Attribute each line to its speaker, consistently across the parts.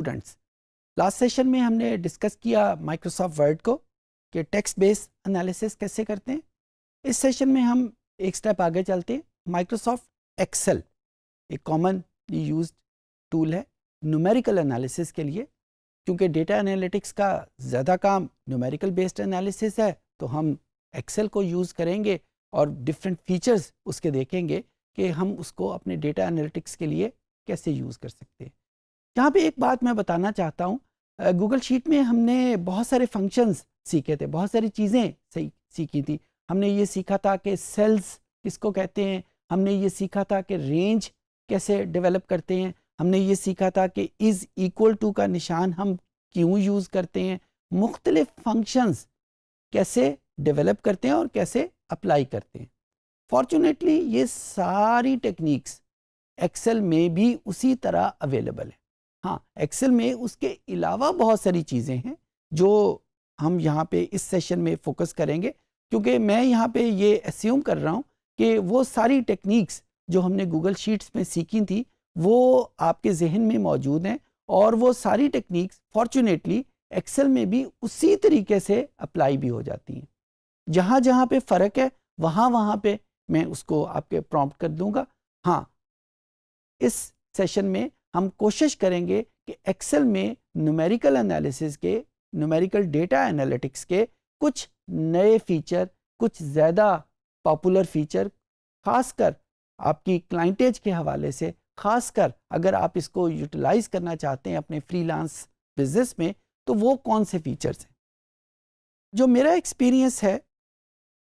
Speaker 1: Students, last session में हमने discuss किया माइक्रोसॉफ्ट वर्ड को कि टेक्स्ट बेस्ड एनालिसिस कैसे करते हैं। इस सेशन में हम एक स्टेप आगे चलते हैं। माइक्रोसॉफ्ट एक्सेल एक कॉमन यूज्ड टूल है न्यूमेरिकल एनालिसिस के लिए। क्योंकि डेटा एनालिटिक्स का ज़्यादा काम न्यूमेरिकल बेस्ड एनालिसिस है, तो हम एक्सेल को यूज़ करेंगे और डिफरेंट फीचर्स उसके देखेंगे कि हम उसको अपने डेटा एनालिटिक्स के लिए कैसे यूज़ कर सकते हैं। यहाँ पे एक बात मैं बताना चाहता हूँ, गूगल शीट में हमने बहुत सारे फंक्शंस सीखे थे, बहुत सारी चीज़ें सीखी थी। हमने ये सीखा था कि सेल्स किसको कहते हैं, हमने ये सीखा था कि रेंज कैसे डेवलप करते हैं, हमने ये सीखा था कि इज़ इक्वल टू का निशान हम क्यों यूज़ करते हैं, मुख्तलिफ फंक्शंस कैसे डेवलप करते हैं और कैसे अप्लाई करते हैं। फॉर्चुनेटली ये सारी टेक्निक्स एक्सेल में भी उसी तरह अवेलेबल है। हाँ, एक्सेल में उसके अलावा बहुत सारी चीज़ें हैं जो हम यहाँ पे इस सेशन में फोकस करेंगे, क्योंकि मैं यहाँ पे ये एस्यूम कर रहा हूँ कि वो सारी टेक्निक्स जो हमने गूगल शीट्स में सीखी थी वो आपके जहन में मौजूद हैं, और वो सारी टेक्निक्स फॉर्चुनेटली एक्सेल में भी उसी तरीके से अप्लाई भी हो जाती हैं। जहाँ जहाँ पे फ़र्क है वहाँ वहाँ पे मैं उसको आपके प्रॉम्प्ट कर दूँगा। हाँ, इस सेशन में हम कोशिश करेंगे कि एक्सेल में न्यूमेरिकल एनालिसिस के, न्यूमेरिकल डेटा एनालिटिक्स के कुछ नए फीचर, कुछ ज़्यादा पॉपुलर फीचर, ख़ासकर आपकी क्लाइंटेज के हवाले से, ख़ासकर अगर आप इसको यूटिलाइज़ करना चाहते हैं अपने फ्रीलांस बिजनेस में, तो वो कौन से फीचर्स हैं। जो मेरा एक्सपीरियंस है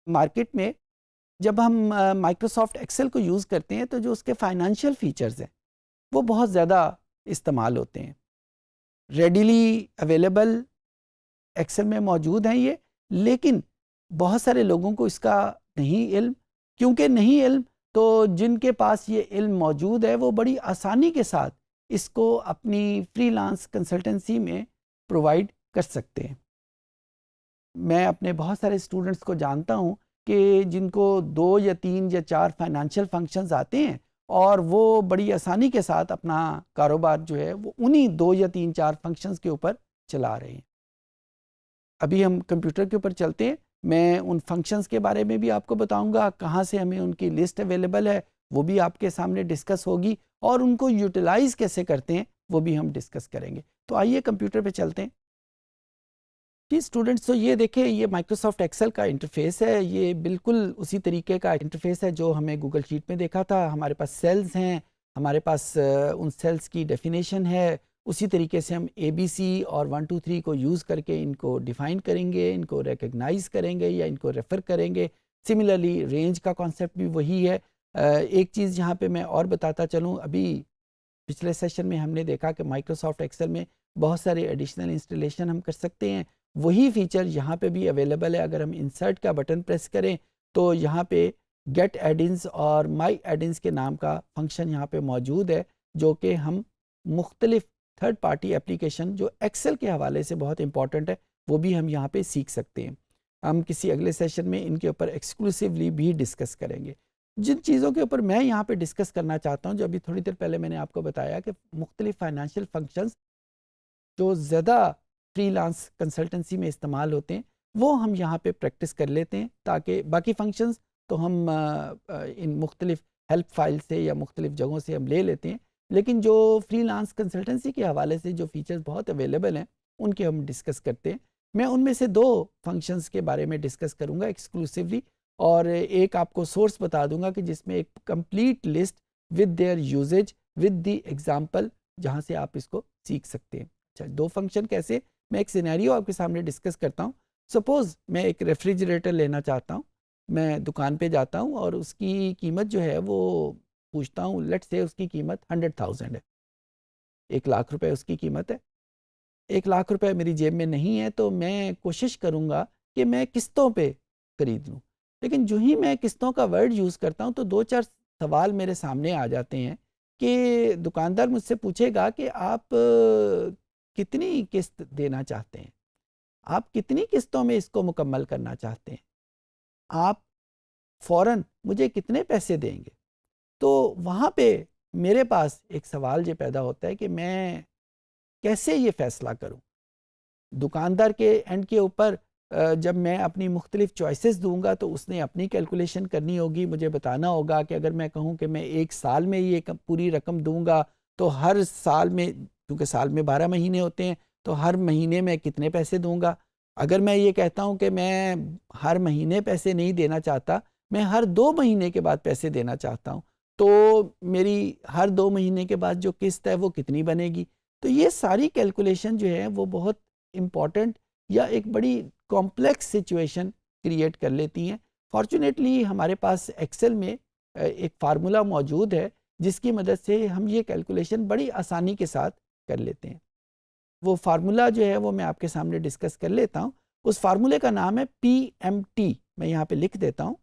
Speaker 1: मार्केट में, जब हम माइक्रोसॉफ्ट एक्सेल को यूज़ करते हैं तो जो उसके फाइनेंशियल फीचर्स हैं वो बहुत ज़्यादा इस्तेमाल होते हैं, रेडिली अवेलेबल एक्सेल में मौजूद हैं ये, लेकिन बहुत सारे लोगों को इसका नहीं इल्म। क्योंकि नहीं इल्म, तो जिनके पास ये इल्म मौजूद है वो बड़ी आसानी के साथ इसको अपनी फ्रीलांस कंसल्टेंसी में प्रोवाइड कर सकते हैं। मैं अपने बहुत सारे स्टूडेंट्स को जानता हूँ कि जिनको 2 या 3 या 4 फाइनेंशियल फंक्शंस आते हैं और वो बड़ी आसानी के साथ अपना कारोबार जो है वो उन्हीं 2 या 3-4 फंक्शंस के ऊपर चला रहे हैं। अभी हम कंप्यूटर के ऊपर चलते हैं, मैं उन फंक्शंस के बारे में भी आपको बताऊंगा, कहाँ से हमें उनकी लिस्ट अवेलेबल है वो भी आपके सामने डिस्कस होगी, और उनको यूटिलाइज़ कैसे करते हैं वो भी हम डिस्कस करेंगे। तो आइए कंप्यूटर पे चलते हैं। जी स्टूडेंट्स, तो ये देखें, ये माइक्रोसॉफ्ट एक्सेल का इंटरफेस है। ये बिल्कुल उसी तरीके का इंटरफेस है जो हमें गूगल शीट में देखा था। हमारे पास सेल्स हैं, हमारे पास उन सेल्स की डेफिनेशन है। उसी तरीके से हम ABC और 1 2 3 को यूज़ करके इनको डिफ़ाइन करेंगे, इनको रिकग्नाइज़ करेंगे या इनको रेफ़र करेंगे। सिमिलरली रेंज का कॉन्सेप्ट भी वही है। एक चीज़ यहाँ पे मैं और बताता चलूँ, अभी पिछले सेशन में हमने देखा कि माइक्रोसॉफ्ट एक्सेल में बहुत सारे एडिशनल इंस्टॉलेशन हम कर सकते हैं। वही फीचर यहाँ पे भी अवेलेबल है। अगर हम इंसर्ट का बटन प्रेस करें तो यहाँ पे गेट एडिन्स और माई एडिन्स के नाम का फंक्शन यहाँ पे मौजूद है, जो कि हम मुख्तलिफ थर्ड पार्टी एप्लीकेशन जो एक्सेल के हवाले से बहुत इंपॉर्टेंट है वो भी हम यहाँ पे सीख सकते हैं। हम किसी अगले सेशन में इनके ऊपर एक्सक्लूसिवली भी डिस्कस करेंगे। जिन चीज़ों के ऊपर मैं यहाँ पे डिस्कस करना चाहता हूँ, जो अभी थोड़ी देर पहले मैंने आपको बताया कि मुख्तलिफ फाइनेंशियल फंक्शंस जो ज़्यादा फ्रीलांस कंसल्टेंसी में इस्तेमाल होते हैं वो हम यहाँ पे प्रैक्टिस कर लेते हैं, ताकि बाकी फंक्शंस तो हम इन मुख्तलिफ हेल्प फाइल से या मुख्तलिफ जगहों से हम ले लेते हैं, लेकिन जो फ्रीलांस कंसल्टेंसी के हवाले से जो फीचर्स बहुत अवेलेबल हैं उनके हम डिस्कस करते हैं। मैं उनमें से 2 फंक्शंस के बारे में डिस्कस करूँगा एक्सक्लूसिवली, और एक आपको सोर्स बता दूंगा कि जिसमें एक complete list with their usages with the example, जहाँ से आप इसको सीख सकते हैं। अच्छा, 2 फंक्शन कैसे, मैं एक सिनेरियो आपके सामने डिस्कस करता हूँ। सपोज़ मैं एक रेफ्रिजरेटर लेना चाहता हूँ, मैं दुकान पे जाता हूँ और उसकी कीमत जो है वो पूछता हूँ, लेट्स से उसकी कीमत 100,000 है, 1 लाख रुपए उसकी कीमत है। 1 लाख रुपए मेरी जेब में नहीं है, तो मैं कोशिश करूँगा कि मैं किस्तों पे खरीद लूँ। लेकिन जो ही मैं किस्तों का वर्ड यूज़ करता हूँ तो 2-4 सवाल मेरे सामने आ जाते हैं कि दुकानदार मुझसे पूछेगा कि आप कितनी किस्त देना चाहते हैं, आप कितनी किस्तों में इसको मुकम्मल करना चाहते हैं, आप फ़ौरन मुझे कितने पैसे देंगे। तो वहाँ पे मेरे पास एक सवाल ये पैदा होता है कि मैं कैसे ये फैसला करूं? दुकानदार के एंड के ऊपर जब मैं अपनी मुख्तलिफ चॉइसेस दूंगा तो उसने अपनी कैलकुलेशन करनी होगी, मुझे बताना होगा कि अगर मैं कहूं कि मैं एक साल में ये पूरी रकम दूंगा तो हर साल में, क्योंकि साल में 12 महीने होते हैं, तो हर महीने में कितने पैसे दूंगा। अगर मैं ये कहता हूं कि मैं हर महीने पैसे नहीं देना चाहता, मैं हर 2 महीने के बाद पैसे देना चाहता हूं, तो मेरी हर 2 महीने के बाद जो किस्त है वो कितनी बनेगी। तो ये सारी कैलकुलेशन जो है वो बहुत इम्पॉर्टेंट या एक बड़ी कॉम्प्लेक्स सिचुएशन क्रिएट कर लेती हैं। फॉर्चुनेटली हमारे पास एक्सेल में एक फार्मूला मौजूद है जिसकी मदद से हम ये कैलकुलेशन बड़ी आसानी के साथ कर लेते हैं। वो फार्मूला जो है वो मैं आपके सामने डिस्कस कर लेता हूँ। उस फार्मूले का नाम है PMT। मैं यहाँ पे लिख देता हूँ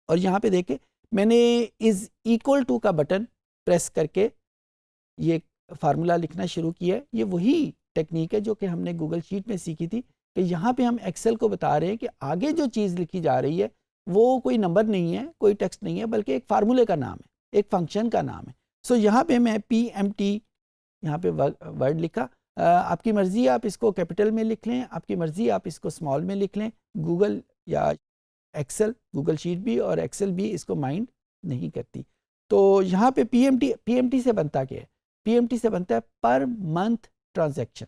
Speaker 1: और यहाँ पे देखें मैंने इज इक्वल टू का बटन प्रेस करके ये फार्मूला लिखना शुरू किया है। ये वही टेक्निक है जो कि हमने गूगल शीट में सीखी थी कि यहाँ पे हम एक्सेल को बता रहे हैं कि आगे जो चीज़ लिखी जा रही है वो कोई नंबर नहीं है, कोई टेक्स्ट नहीं है, बल्कि एक फार्मूले का नाम है, एक फंक्शन का नाम है। सो यहाँ पे मैं PMT यहाँ पे वर्ड लिखा। आपकी मर्ज़ी आप इसको कैपिटल में लिख लें, आपकी मर्ज़ी आप इसको स्मॉल में लिख लें। गूगल या एक्सेल, गूगल शीट भी और एक्सेल भी इसको माइंड नहीं करती। तो यहाँ पे PMT से बनता क्या है? PMT से बनता है पर मंथ ट्रांजैक्शन।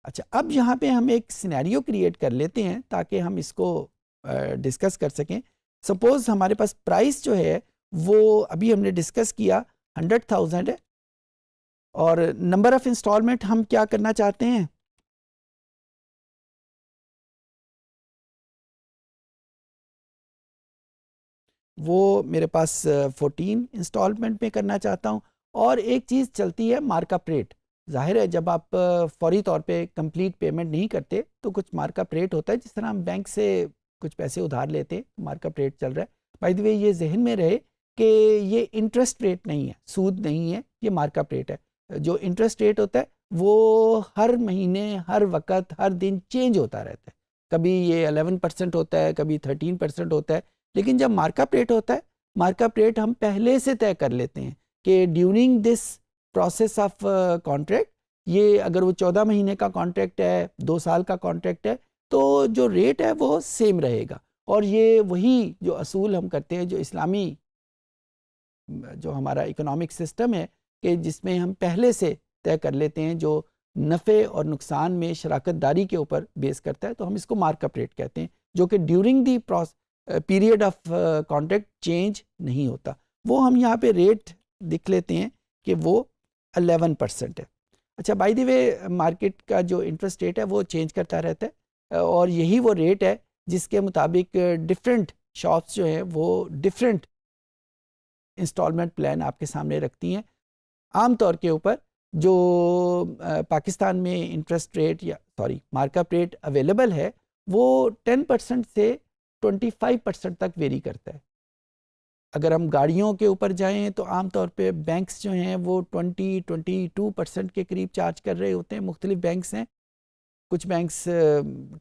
Speaker 1: अच्छा, अब यहाँ पे हम एक सिनेरियो क्रिएट कर लेते हैं ताकि हम इसको डिस्कस कर सकें। सपोज हमारे पास प्राइस जो है वो अभी हमने डिस्कस किया 100,000 है और नंबर ऑफ इंस्टॉलमेंट हम क्या करना चाहते हैं? वो मेरे पास 14 इंस्टॉलमेंट में करना चाहता हूँ। और एक चीज़ चलती है मार्कअप रेट। जाहिर है जब आप फौरी तौर पे कंप्लीट पेमेंट नहीं करते तो कुछ मार्कअप रेट होता है, जिस तरह हम बैंक से कुछ पैसे उधार लेते हैं, मार्कअप रेट चल रहा है। बाय द वे ये जहन में रहे कि ये इंटरेस्ट रेट नहीं है, सूद नहीं है, ये मार्कअप रेट है। जो इंटरेस्ट रेट होता है वो हर महीने, हर वक्त, हर दिन चेंज होता रहता है। कभी ये 11% होता है, कभी 13% होता है। लेकिन जब मार्कअप रेट होता है, मार्कअप रेट हम पहले से तय कर लेते हैं कि during this process of contract, ये अगर वो 14 महीने का कॉन्ट्रैक्ट है, 2 साल का कॉन्ट्रैक्ट है, तो जो रेट है वो सेम रहेगा। और ये वही जो असूल हम करते हैं, जो इस्लामी जो हमारा इकोनॉमिक सिस्टम है कि जिसमें हम पहले से तय कर लेते हैं, जो नफ़े और नुकसान में शराकत दारी के ऊपर बेस करता है, तो हम इसको मार्कअप रेट कहते हैं, जो कि during the period of contract change नहीं होता। वो हम यहाँ पे रेट दिख लेते हैं कि वो 11% है। अच्छा, बाय द वे मार्केट का जो इंटरेस्ट रेट है वो चेंज करता रहता है और यही वो रेट है जिसके मुताबिक डिफरेंट शॉप्स जो हैं वो डिफरेंट इंस्टॉलमेंट प्लान आपके सामने रखती हैं। आम तौर के ऊपर जो पाकिस्तान में इंटरेस्ट रेट या मार्कअप रेट अवेलेबल है वो 10% से 25% तक वेरी करता है। अगर हम गाड़ियों के ऊपर जाएं तो आम तौर पे बैंक्स जो हैं वो 22% के करीब चार्ज कर रहे होते हैं। मुख्तलिफ बैंक्स हैं, कुछ बैंक्स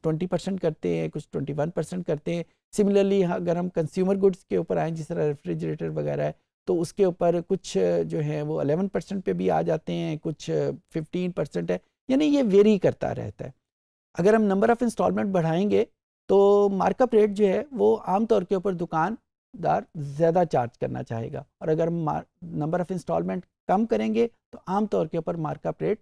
Speaker 1: 20% करते हैं, कुछ 21% करते हैं। सिमिलरली अगर हम कंज्यूमर गुड्स के ऊपर आएँ, जिस तरह रेफ्रिजरेटर वगैरह है, तो उसके ऊपर कुछ जो है वो 11% पे भी आ जाते हैं, कुछ 15% है, यानी ये वेरी करता रहता है। अगर हम नंबर ऑफ़ इंस्टॉलमेंट बढ़ाएंगे तो मार्कअप रेट जो है वो आमतौर के ऊपर दुकानदार ज़्यादा चार्ज करना चाहेगा, और अगर नंबर ऑफ़ इंस्टॉलमेंट कम करेंगे तो आमतौर के ऊपर मार्कअप रेट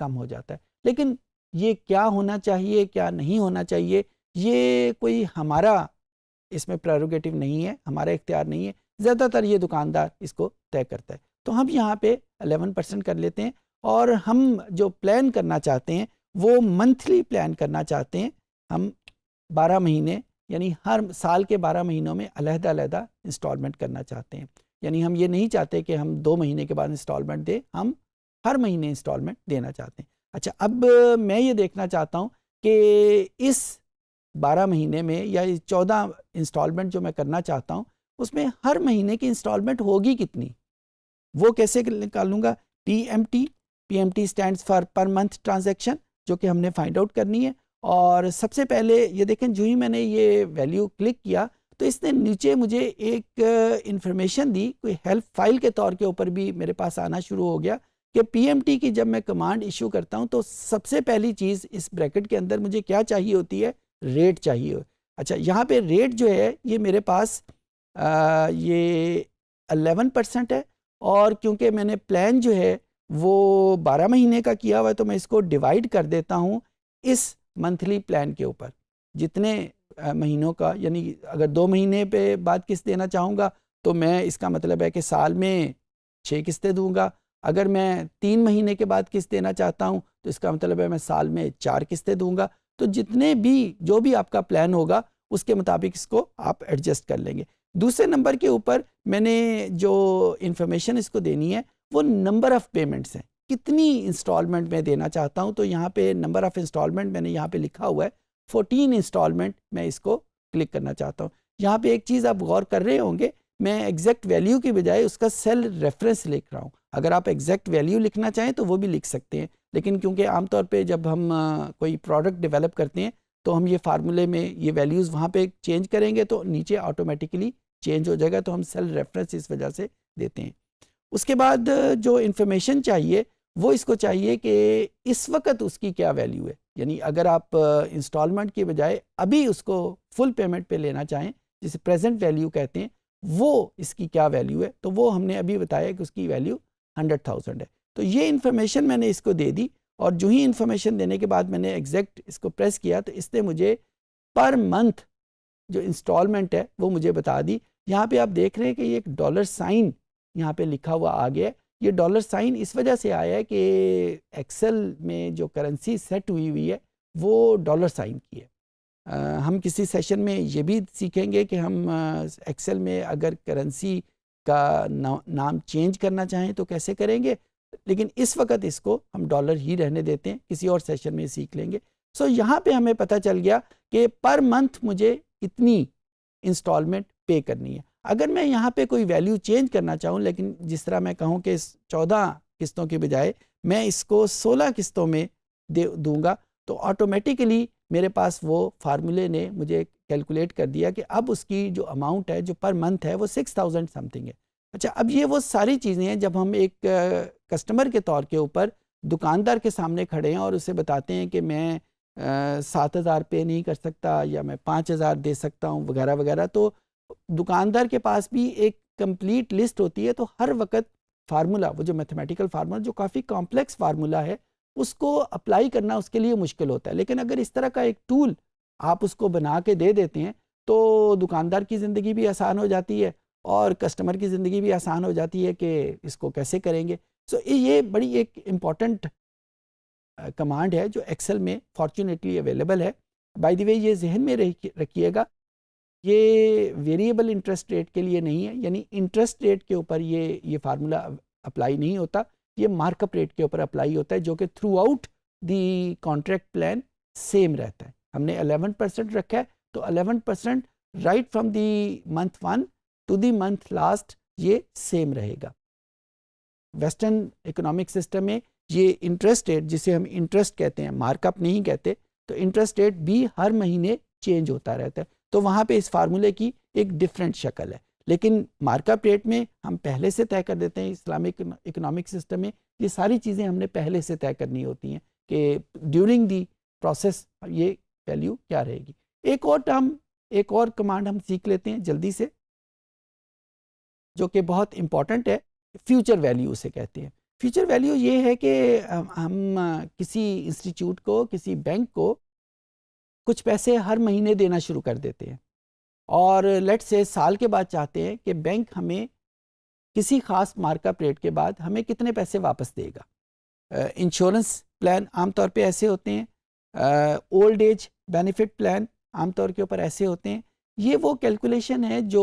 Speaker 1: कम हो जाता है। लेकिन ये क्या होना चाहिए, क्या नहीं होना चाहिए, ये कोई हमारा इसमें प्रेरोगेटिव नहीं है, हमारा इख्तियार नहीं है। ज़्यादातर ये दुकानदार इसको तय करता है। तो हम यहाँ पे 11% कर लेते हैं और हम जो प्लान करना चाहते हैं वो मंथली प्लान करना चाहते हैं। हम 12 महीने यानी हर साल के 12 महीनों में अलग-अलग इंस्टॉलमेंट करना चाहते हैं। यानी हम ये नहीं चाहते कि हम 2 महीने के बाद इंस्टॉलमेंट दें, हम हर महीने इंस्टॉलमेंट देना चाहते हैं। अच्छा, अब मैं ये देखना चाहता हूँ कि इस 12 महीने में या 14 इंस्टॉलमेंट जो मैं करना चाहता हूँ उसमें हर महीने की इंस्टॉलमेंट होगी कितनी, वो कैसे निकालूंगा? PMT stands for per month transaction, जो कि हमने फाइंड आउट करनी है। और सबसे पहले ये देखें, जो ही मैंने ये वैल्यू क्लिक किया तो इसने नीचे मुझे एक इंफॉर्मेशन दी, कोई हेल्प फाइल के तौर के ऊपर भी मेरे पास आना शुरू हो गया कि पीएमटी की जब मैं कमांड इशू करता हूं तो सबसे पहली चीज़ इस ब्रैकेट के अंदर मुझे क्या चाहिए होती है, रेट चाहिए। अच्छा, यहाँ पे रेट जो है ये मेरे पास ये 11% है, और क्योंकि मैंने प्लान जो है वो 12 महीने का किया हुआ है तो मैं इसको डिवाइड कर देता हूँ इस मंथली प्लान के ऊपर, जितने महीनों का, यानी अगर 2 महीने पे बाद किस्त देना चाहूँगा तो मैं, इसका मतलब है कि साल में 6 किस्तें दूंगा। अगर मैं 3 महीने के बाद किस्त देना चाहता हूँ तो इसका मतलब है मैं साल में 4 किस्तें दूंगा। तो जितने भी, जो भी आपका प्लान होगा उसके मुताबिक इसको आप एडजस्ट कर लेंगे। दूसरे नंबर के ऊपर मैंने जो इन्फॉर्मेशन इसको देनी है वो नंबर ऑफ़ पेमेंट्स हैं, कितनी इंस्टॉलमेंट में देना चाहता हूँ। तो यहाँ पे नंबर ऑफ़ इंस्टॉलमेंट मैंने यहाँ पे लिखा हुआ है 14 इंस्टॉलमेंट मैं इसको क्लिक करना चाहता हूँ। यहाँ पे एक चीज़ आप गौर कर रहे होंगे, मैं एग्जैक्ट वैल्यू की बजाय उसका सेल रेफरेंस लिख रहा हूँ। अगर आप एग्जैक्ट वैल्यू लिखना चाहें तो वो भी लिख सकते हैं, लेकिन क्योंकि आमतौर पे जब हम कोई प्रोडक्ट डेवलप करते हैं तो हम ये फार्मूले में ये वैल्यूज़ वहाँ पे चेंज करेंगे तो नीचे ऑटोमेटिकली चेंज हो जाएगा, तो हम सेल रेफरेंस इस वजह से देते हैं। उसके बाद जो इन्फॉर्मेशन चाहिए वो इसको चाहिए कि इस वक्त उसकी क्या वैल्यू है, यानी अगर आप इंस्टॉलमेंट की बजाय अभी उसको फुल पेमेंट पे लेना चाहें, जिसे प्रेजेंट वैल्यू कहते हैं, वो इसकी क्या वैल्यू है, तो वो हमने अभी बताया कि उसकी वैल्यू 100,000 है। तो ये इन्फॉर्मेशन मैंने इसको दे दी, और जो ही इन्फॉर्मेशन देने के बाद मैंने एग्जैक्ट इसको प्रेस किया तो इसने मुझे पर मंथ जो इंस्टॉलमेंट है वो मुझे बता दी। यहाँ पे आप देख रहे हैं कि ये एक डॉलर साइन यहाँ पे लिखा हुआ आ गया है। ये डॉलर साइन इस वजह से आया है कि एक्सेल में जो करेंसी सेट हुई हुई है वो डॉलर साइन की है। हम किसी सेशन में ये भी सीखेंगे कि हम एक्सेल में अगर करेंसी का नाम चेंज करना चाहें तो कैसे करेंगे, लेकिन इस वक्त इसको हम डॉलर ही रहने देते हैं, किसी और सेशन में सीख लेंगे। सो यहाँ पे हमें पता चल गया कि पर मंथ मुझे इतनी इंस्टॉलमेंट पे करनी है। अगर मैं यहाँ पे कोई वैल्यू चेंज करना चाहूँ, लेकिन जिस तरह मैं कहूँ कि 14 किस्तों के बजाय मैं इसको 16 किस्तों में दे दूँगा, तो ऑटोमेटिकली मेरे पास वो फार्मूले ने मुझे कैलकुलेट कर दिया कि अब उसकी जो अमाउंट है जो पर मंथ है वो 6,000 समथिंग है। अच्छा, अब ये वो सारी चीज़ें हैं जब हम एक कस्टमर के तौर के ऊपर दुकानदार के सामने खड़े हैं और उसे बताते हैं कि मैं 7,000 पे नहीं कर सकता या मैं 5,000 दे सकता हूँ वगैरह वगैरह, तो दुकानदार के पास भी एक कंप्लीट लिस्ट होती है। तो हर वक्त फार्मूला, वो जो मैथमेटिकल फार्मूला जो काफ़ी कॉम्प्लेक्स फार्मूला है, उसको अप्लाई करना उसके लिए मुश्किल होता है। लेकिन अगर इस तरह का एक टूल आप उसको बना के दे देते हैं तो दुकानदार की ज़िंदगी भी आसान हो जाती है और कस्टमर की ज़िंदगी भी आसान हो जाती है कि इसको कैसे करेंगे। सो ये बड़ी एक इम्पॉर्टेंट कमांड है जो एक्सेल में फॉर्चुनेटली अवेलेबल है। बाय द वे, ये जहन में रखिएगा, ये वेरिएबल इंटरेस्ट रेट के लिए नहीं है, यानी इंटरेस्ट रेट के ऊपर ये फार्मूला अप्लाई नहीं होता, ये मार्कअप रेट के ऊपर अप्लाई होता है, जो कि throughout the contract plan same रहता है। हमने 11% रखा है तो 11% right from the month 1 to the month last ये सेम रहेगा। वेस्टर्न इकोनॉमिक सिस्टम में ये इंटरेस्ट रेट, जिसे हम इंटरेस्ट कहते हैं, मार्कअप नहीं कहते, तो इंटरेस्ट रेट भी हर महीने चेंज होता रहता है। तो वहाँ पे इस फार्मूले की एक डिफरेंट शक्ल है, लेकिन मार्कअप रेट में हम पहले से तय कर देते हैं। इस्लामिक इकोनॉमिक सिस्टम में ये सारी चीज़ें हमने पहले से तय करनी होती हैं कि ड्यूरिंग दी प्रोसेस ये वैल्यू क्या रहेगी। एक और कमांड हम सीख लेते हैं जल्दी से, जो कि बहुत इंपॉर्टेंट है। फ्यूचर वैल्यू उसे कहते हैं। फ्यूचर वैल्यू ये है कि हम किसी इंस्टीट्यूट को, किसी बैंक को कुछ पैसे हर महीने देना शुरू कर देते हैं और लेट्स से साल के बाद चाहते हैं कि बैंक हमें किसी खास मार्कअप रेट के बाद हमें कितने पैसे वापस देगा। इंश्योरेंस प्लान आमतौर पे ऐसे होते हैं, ओल्ड एज बेनिफिट प्लान आमतौर के ऊपर ऐसे होते हैं। ये वो कैलकुलेशन है जो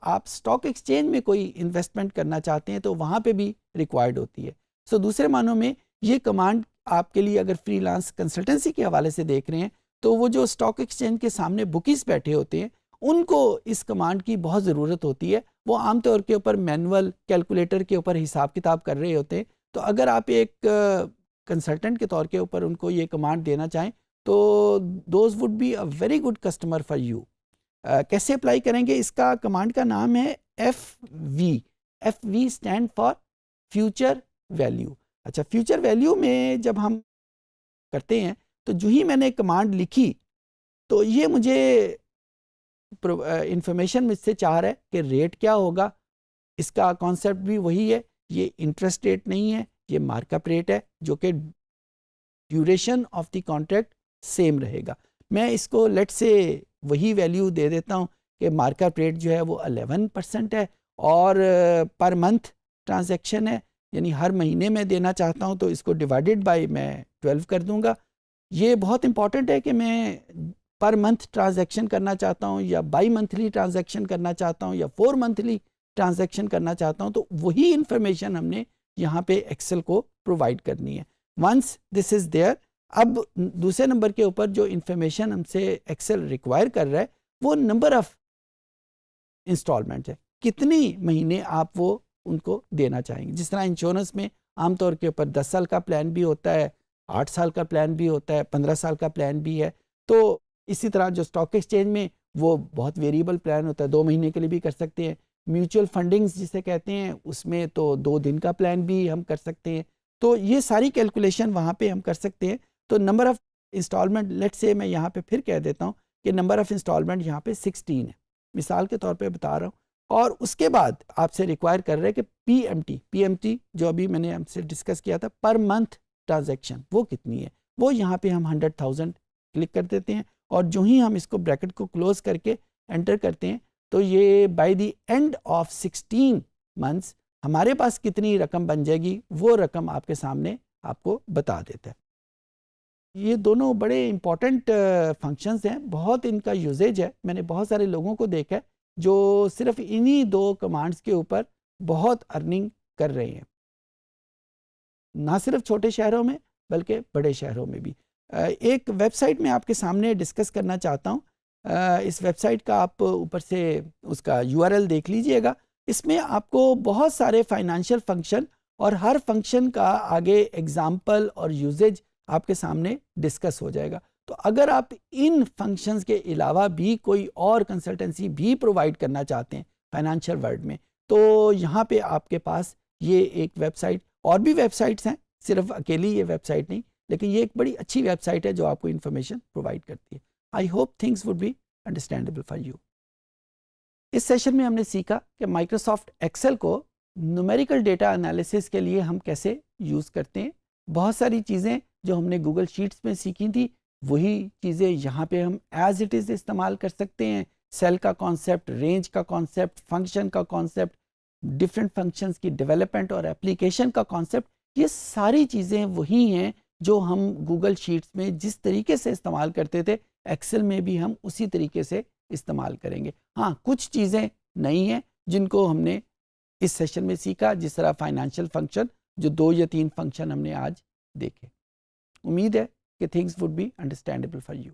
Speaker 1: आप स्टॉक एक्सचेंज में कोई इन्वेस्टमेंट करना चाहते हैं तो वहाँ पे भी रिक्वायर्ड होती है। सो दूसरे मानों में ये कमांड आपके लिए, अगर फ्रीलांस कंसल्टेंसी के हवाले से देख रहे हैं, तो वो जो स्टॉक एक्सचेंज के सामने बुकीज बैठे होते हैं उनको इस कमांड की बहुत ज़रूरत होती है। वो आमतौर के ऊपर मैनुअल कैलकुलेटर के ऊपर हिसाब किताब कर रहे होते हैं। तो अगर आप एक कंसल्टेंट के तौर के ऊपर उनको ये कमांड देना चाहें तो those would be a very good customer for you. कैसे अप्लाई करेंगे? इसका कमांड का नाम है FV। FV stand for future value. अच्छा, फ्यूचर वैल्यू में जब हम करते हैं तो जो ही मैंने कमांड लिखी तो ये मुझे इंफॉर्मेशन मुझसे चाह रहा है कि रेट क्या होगा। इसका कॉन्सेप्ट भी वही है, ये इंटरेस्ट रेट नहीं है, ये मार्कअप रेट है, जो कि duration of the contract same रहेगा। मैं इसको लेट से वही वैल्यू दे देता हूँ कि मार्कअप रेट जो है वो 11% है और पर मंथ ट्रांजैक्शन है, यानी हर महीने में देना चाहता हूँ तो इसको डिवाइडेड बाय मैं 12 कर दूंगा। ये बहुत इंपॉर्टेंट है कि मैं पर मंथ ट्रांजैक्शन करना चाहता हूँ या बाई मंथली ट्रांजैक्शन करना चाहता हूँ या 4 मंथली ट्रांजैक्शन करना चाहता हूँ, तो वही इंफॉर्मेशन हमने यहाँ पे एक्सेल को प्रोवाइड करनी है। वंस दिस इज देयर, अब दूसरे नंबर के ऊपर जो इंफॉर्मेशन हमसे एक्सेल रिक्वायर कर रहा है वो नंबर ऑफ इंस्टॉलमेंट है, कितनी महीने आप वो उनको देना चाहेंगे। जिस तरह इंश्योरेंस में आमतौर के ऊपर 10 साल का प्लान भी होता है, 8 साल का प्लान भी होता है, 15 साल का प्लान भी है, तो इसी तरह जो स्टॉक एक्सचेंज में वो बहुत वेरिएबल प्लान होता है, 2 महीने के लिए भी कर सकते हैं। म्यूचुअल फंडिंग्स जिसे कहते हैं उसमें तो 2 दिन का प्लान भी हम कर सकते हैं। तो ये सारी कैलकुलेशन वहाँ पे हम कर सकते हैं। तो number of instalment, let's say मैं यहाँ पे फिर कह देता हूँ कि नंबर ऑफ़ इंस्टॉलमेंट यहाँ पे 16 है, मिसाल के तौर पे बता रहा हूँ। और उसके बाद आपसे रिक्वायर कर रहे हैं कि पीएमटी जो अभी मैंने हमसे डिस्कस किया था, पर मंथ ट्रांजैक्शन वो कितनी है, वो यहाँ पे हम 100,000 क्लिक कर देते हैं और जो ही हम इसको ब्रैकेट को क्लोज करके एंटर करते हैं तो ये by the end of 16 months हमारे पास कितनी रकम बन जाएगी वो रकम आपके सामने आपको बता देता है। ये दोनों बड़े इंपॉर्टेंट फंक्शंस हैं, बहुत इनका यूजेज है। मैंने बहुत सारे लोगों को देखा है जो सिर्फ इन्हीं 2 कमांड्स के ऊपर बहुत अर्निंग कर रहे हैं, ना सिर्फ छोटे शहरों में बल्कि बड़े शहरों में भी। एक वेबसाइट में आपके सामने डिस्कस करना चाहता हूँ। इस वेबसाइट का आप ऊपर से उसका URL देख लीजिएगा। इसमें आपको बहुत सारे फाइनेंशियल फंक्शन और हर फंक्शन का आगे एग्जाम्पल और यूजेज आपके सामने डिस्कस हो जाएगा। तो अगर आप इन फंक्शंस के अलावा भी कोई और कंसल्टेंसी भी प्रोवाइड करना चाहते हैं फाइनेंशियल वर्ल्ड में, तो यहाँ पे आपके पास ये एक वेबसाइट, और भी वेबसाइट्स हैं, सिर्फ अकेली ये वेबसाइट नहीं, लेकिन ये एक बड़ी अच्छी वेबसाइट है जो आपको इन्फॉर्मेशन प्रोवाइड करती है। I hope things would be understandable for you. इस सेशन में हमने सीखा कि माइक्रोसॉफ्ट एक्सेल को न्यूमेरिकल डेटा एनालिसिस के लिए हम कैसे यूज़ करते हैं। बहुत सारी चीज़ें जो हमने गूगल शीट्स में सीखी थी वही चीज़ें यहाँ पे हम एज इट इज़ इस्तेमाल कर सकते हैं। सेल का कॉन्सेप्ट, रेंज का कॉन्सेप्ट, फंक्शन का कॉन्सेप्ट, डिफरेंट फंक्शंस की डेवलपमेंट और एप्लीकेशन का कॉन्सेप्ट, ये सारी चीज़ें वही हैं जो हम गूगल शीट्स में जिस तरीके से इस्तेमाल करते थे एक्सेल में भी हम उसी तरीके से इस्तेमाल करेंगे। हाँ, कुछ चीज़ें नई हैं जिनको हमने इस सेशन में सीखा, जिस तरह फाइनेंशियल फंक्शन, जो 2 या 3 फंक्शन हमने आज देखे। उम्मीद है कि things would be understandable for you.